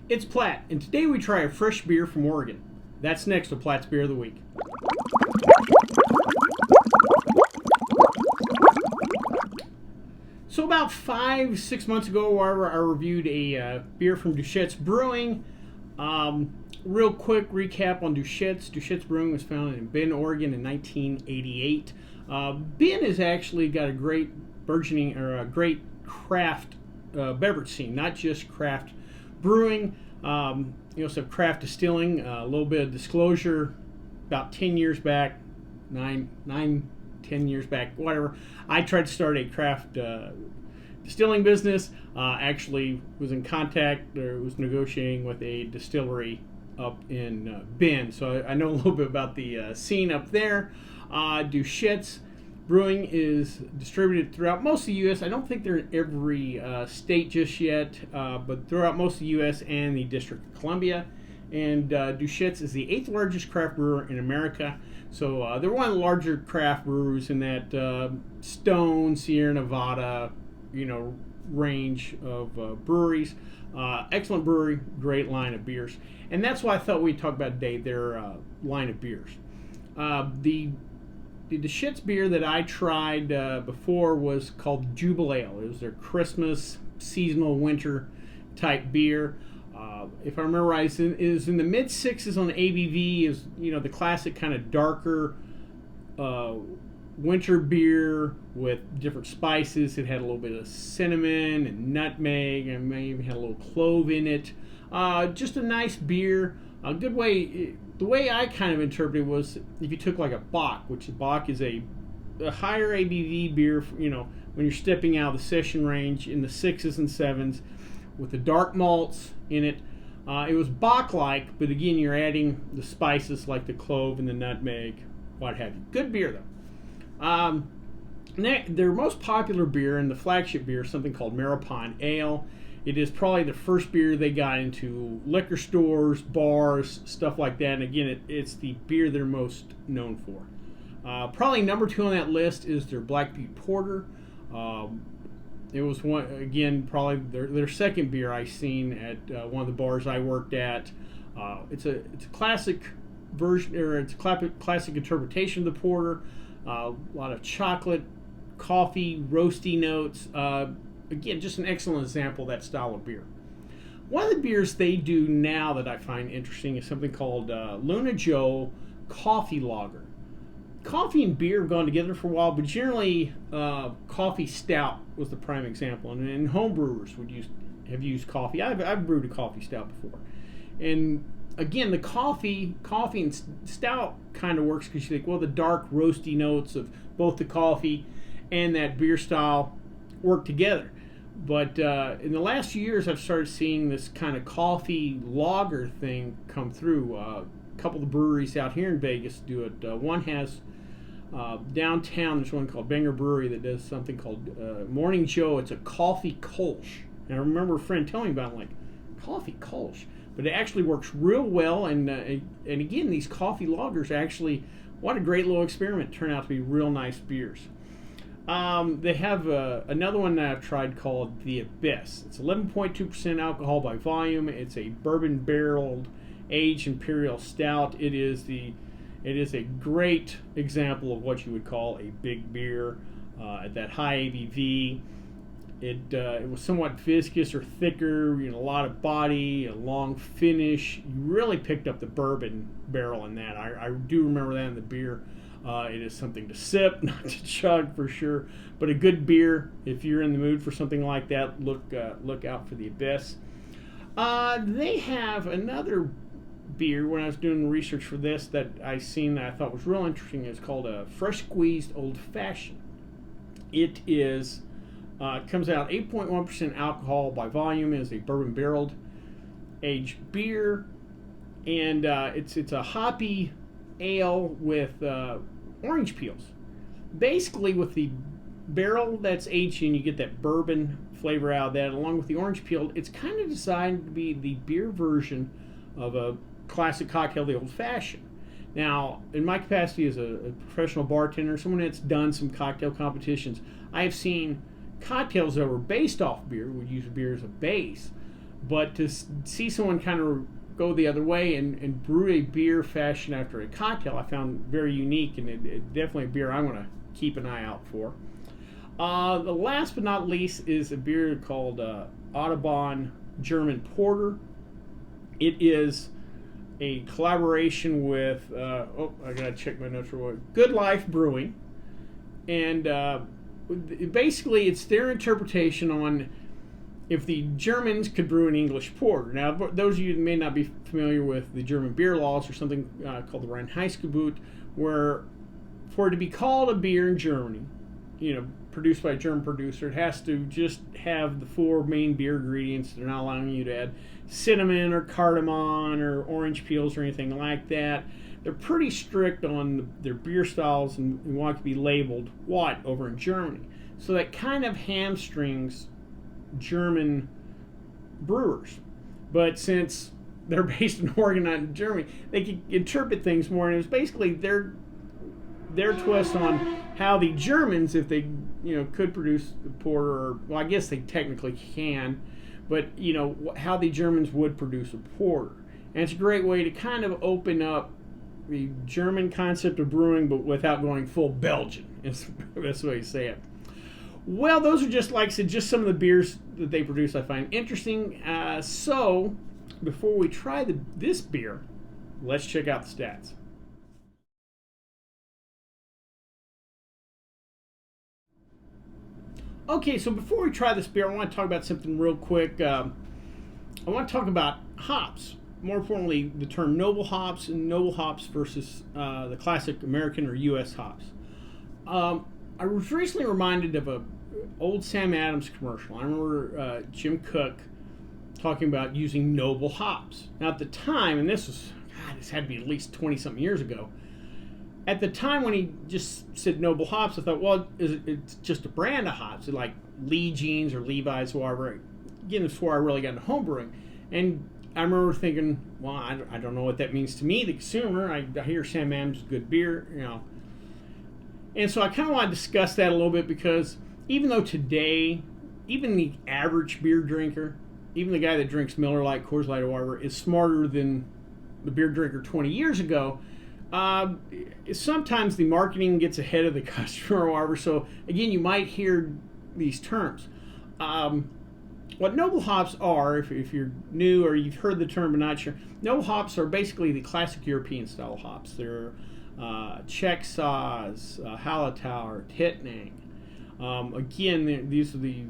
It's Platt, and today we try a fresh beer from Oregon. That's next to Platt's Beer of the Week. So about 5-6 months ago, I reviewed a beer from Deschutes Brewing. Real quick recap on Deschutes. Deschutes Brewing was founded in Bend, Oregon in 1988. Bend has actually got a great burgeoning, or a great craft beverage scene, not just craft brewing. You also have craft distilling. A little bit of disclosure, about 10 years back, 10 years back, whatever, I tried to start a craft distilling business. Actually was in contact, or was negotiating with a distillery up in Bend, so I know a little bit about the scene up there. Deschutes Brewing is distributed throughout most of the U.S. I don't think they're in every state just yet, but throughout most of the U.S. and the District of Columbia. And Deschutes is the 8th largest craft brewer in America. So they're one of the larger craft brewers in that Stone, Sierra Nevada, range of breweries. Excellent brewery, great line of beers. And that's why I thought we'd talk about today, their line of beers. The Deschutes beer that I tried before was called Jubilale. It was their Christmas, seasonal, winter type beer. If I remember right, it is in the mid 6s on the ABV. Is the classic kind of darker winter beer with different spices. It had a little bit of cinnamon and nutmeg, and maybe even had a little clove in it. Just a nice beer. A good way. The way I kind of interpreted it was if you took like a Bock, which a Bock is a higher ABV beer, when you're stepping out of the session range in the 6s and 7s with the dark malts in it. It was Bock-like, but again, you're adding the spices like the clove and the nutmeg, what have you. Good beer, though. Their most popular beer and the flagship beer is something called Maripon Ale. It is probably the first beer they got into liquor stores, bars, stuff like that. And again, it's the beer they're most known for. Probably number 2 on that list is their Black Butte Porter. It was probably their second beer I seen at one of the bars I worked at. It's a classic version, or it's a classic interpretation of the porter. A lot of chocolate, coffee, roasty notes. Again, just an excellent example of that style of beer. One of the beers they do now that I find interesting is something called Luna Joe Coffee Lager. Coffee and beer have gone together for a while, but generally coffee stout was the prime example. And home brewers have used coffee. I've brewed a coffee stout before. And again, the coffee and stout kind of works because you think, well, the dark roasty notes of both the coffee and that beer style work together. But in the last few years, I've started seeing this kind of coffee lager thing come through. A couple of the breweries out here in Vegas do it. One has downtown, there's one called Banger Brewery that does something called Morning Joe. It's a coffee Kolsch. And I remember a friend telling me about it, like, coffee Kolsch. But it actually works real well. And again, these coffee lagers actually, what a great little experiment. Turn out to be real nice beers. They have another one that I've tried called The Abyss. It's 11.2% alcohol by volume. It's a bourbon barreled aged imperial stout. It is a great example of what you would call a big beer at that high ABV. It was somewhat viscous or thicker, a lot of body, a long finish. You really picked up the bourbon barrel in that. I do remember that in the beer. It is something to sip, not to chug for sure, but a good beer. If you're in the mood for something like that, look out for the Abyss. They have another beer when I was doing research for this that I seen that I thought was real interesting. It's called a Fresh Squeezed Old Fashioned. It is comes out 8.1% alcohol by volume. It is a bourbon barreled aged beer, and it's a hoppy ale with orange peels. Basically, with the barrel that's aged in, you get that bourbon flavor out of that, along with the orange peel. It's kind of designed to be the beer version of a classic cocktail, the Old Fashioned. Now, in my capacity as a professional bartender, someone that's done some cocktail competitions, I have seen cocktails that were based off beer, would use beer as a base, But to see someone kind of go the other way and brew a beer fashioned after a cocktail, I found very unique, and it definitely a beer I'm going to keep an eye out for. The last but not least is a beer called Audubon German Porter. It is a collaboration with, I gotta check my notes for what, Good Life Brewing. And basically it's their interpretation on if the Germans could brew an English porter. Now, those of you that may not be familiar with the German beer laws, or something called the Reinheitsgebot, where for it to be called a beer in Germany, produced by a German producer, it has to just have the 4 main beer ingredients. They're not allowing you to add cinnamon or cardamom or orange peels or anything like that. They're pretty strict on their beer styles and want it to be labeled what over in Germany. So that kind of hamstrings German brewers. But since they're based in Oregon, not in Germany, they can interpret things more, and it was basically their twist on how the Germans, if they could produce the porter, or, well, I guess they technically can, but how the Germans would produce a porter. And it's a great way to kind of open up the German concept of brewing, but without going full Belgian. Is the best way to say it. Well, those are just, like I said, just some of the beers that they produce I find interesting. So before we try this beer, let's check out the stats. Okay, so before we try this beer, I want to talk about something real quick. I want to talk about hops. More importantly, the term noble hops and noble hops versus the classic American or U.S. hops. I was recently reminded of a old Sam Adams commercial. I remember Jim Cook talking about using noble hops. Now at the time, and this had to be at least 20-something years ago, at the time when he just said noble hops, I thought, well, it's just a brand of hops, like Lee Jeans or Levi's, whatever. Again, that's before I really got into homebrewing. And I remember thinking, well, I don't know what that means to me, the consumer. I hear Sam Adams is good beer, And so I kind of want to discuss that a little bit, because even though today, even the average beer drinker, even the guy that drinks Miller Lite, Coors Light, or whatever, is smarter than the beer drinker 20 years ago, sometimes the marketing gets ahead of the customer or whatever. So again, you might hear these terms. What noble hops are, if you're new or you've heard the term but not sure, noble hops are basically the classic European style hops. They're Czech Saaz, Hallertau, Tettnang. Again, these are the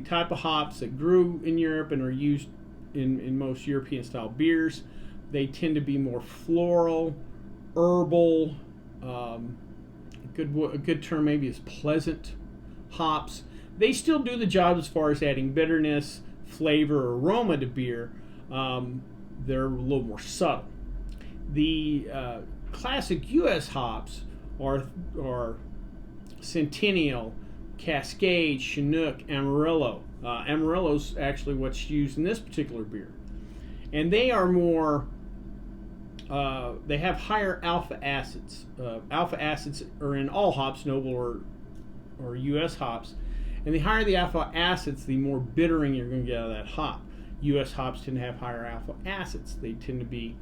type of hops that grew in Europe and are used in most European style beers. They tend to be more floral, herbal. A good term maybe is pleasant hops. They still do the job as far as adding bitterness, flavor, or aroma to beer. They're a little more subtle. The classic U.S. hops are Centennial, Cascade, Chinook, Amarillo. Amarillo's actually what's used in this particular beer. And they are more, they have higher alpha acids. Alpha acids are in all hops, noble or U.S. hops. And the higher the alpha acids, the more bittering you're going to get out of that hop. U.S. hops tend to have higher alpha acids. They tend to be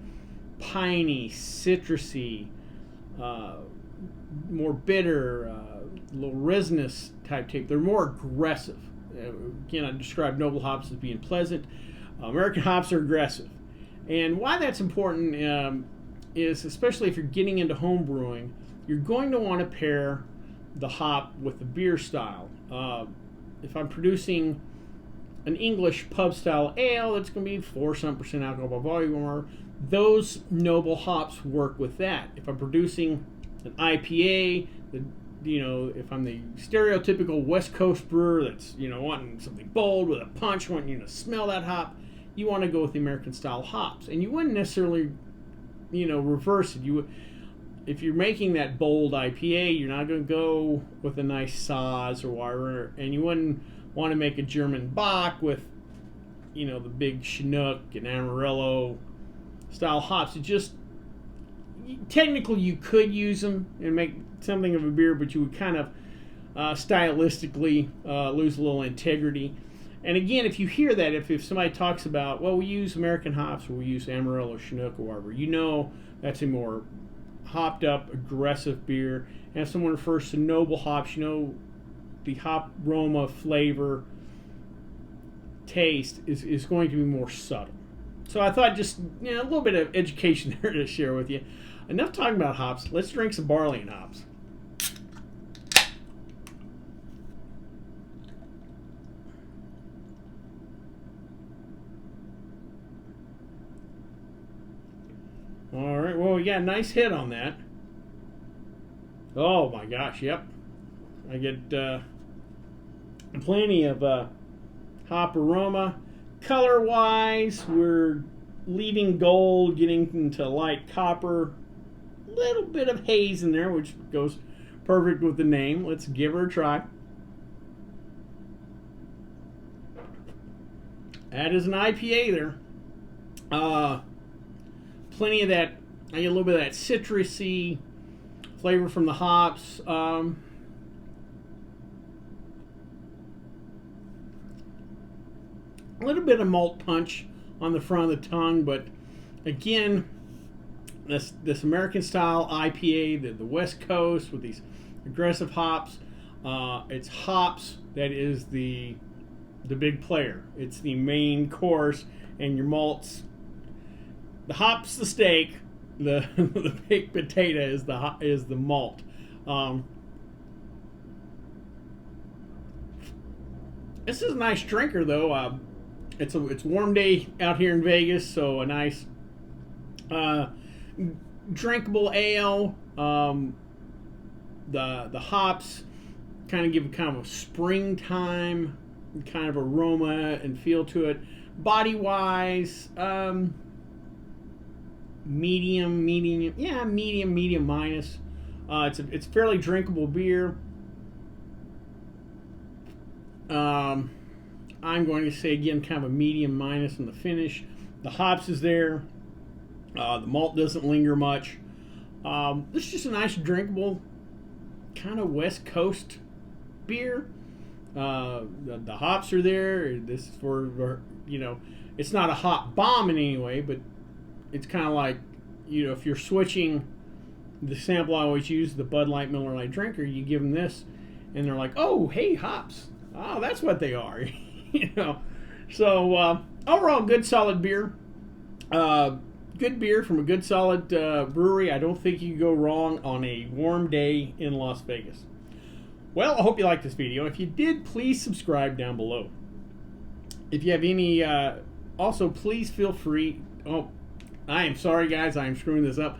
piney, citrusy, more bitter, a little resinous type tape. They're more aggressive. Again, I describe noble hops as being pleasant. American hops are aggressive. And why that's important is, especially if you're getting into home brewing, you're going to want to pair the hop with the beer style. If I'm producing an English pub style ale, that's going to be 4% alcohol by volume, those noble hops work with that. If I'm producing an IPA, if I'm the stereotypical West Coast brewer that's wanting something bold with a punch, wanting you to smell that hop, you want to go with the American style hops. And you wouldn't necessarily reverse it. If you're making that bold IPA, you're not going to go with a nice Saaz or whatever, and you wouldn't want to make a German Bock with, the big Chinook and Amarillo style hops. It just, technically you could use them and make something of a beer, but you would kind of stylistically lose a little integrity. And again, if you hear that, if somebody talks about, well, we use American hops or we use Amarillo, Chinook, or whatever, you know that's a more hopped up, aggressive beer. And if someone refers to noble hops, you know the hop aroma, flavor, taste is going to be more subtle. So I thought just a little bit of education there to share with you. Enough talking about hops. Let's drink some barley and hops. All right, well, we got a nice hit on that. Oh my gosh, yep. I get plenty of hop aroma. Color-wise, we're leaving gold, getting into light copper. A little bit of haze in there, which goes perfect with the name. Let's give her a try. That is an IPA there. Plenty of that. I get a little bit of that citrusy flavor from the hops. A little bit of malt punch on the front of the tongue, but again, this American style IPA, the West Coast with these aggressive hops, it's hops that is the big player. It's the main course, and your malts. The hops, the steak. The baked potato is the malt. This is a nice drinker though. It's a warm day out here in Vegas, so a nice drinkable ale. The hops kind of give kind of a springtime kind of aroma and feel to it. Body wise, medium minus. It's fairly drinkable beer. I'm going to say again kind of a medium minus in the finish. The hops is there. The malt doesn't linger much. This is just a nice drinkable kind of West Coast beer. The hops are there. This is for it's not a hop bomb in any way, but it's kind of like if you're switching the sample I always use, the Bud Light, Miller Lite drinker, you give them this, and they're like, oh, hey, hops. Oh, that's what they are. So overall, good solid beer. Good beer from a good solid brewery. I don't think you can go wrong on a warm day in Las Vegas. Well, I hope you liked this video. If you did, please subscribe down below. If you have any, also please feel free. Oh, I am sorry guys, I am screwing this up.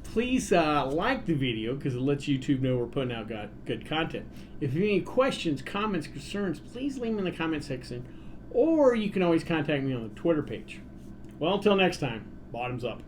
Please like the video because it lets YouTube know we're putting out good content. If you have any questions, comments, concerns, please leave them in the comment section, or you can always contact me on the Twitter page. Well, until next time, bottoms up.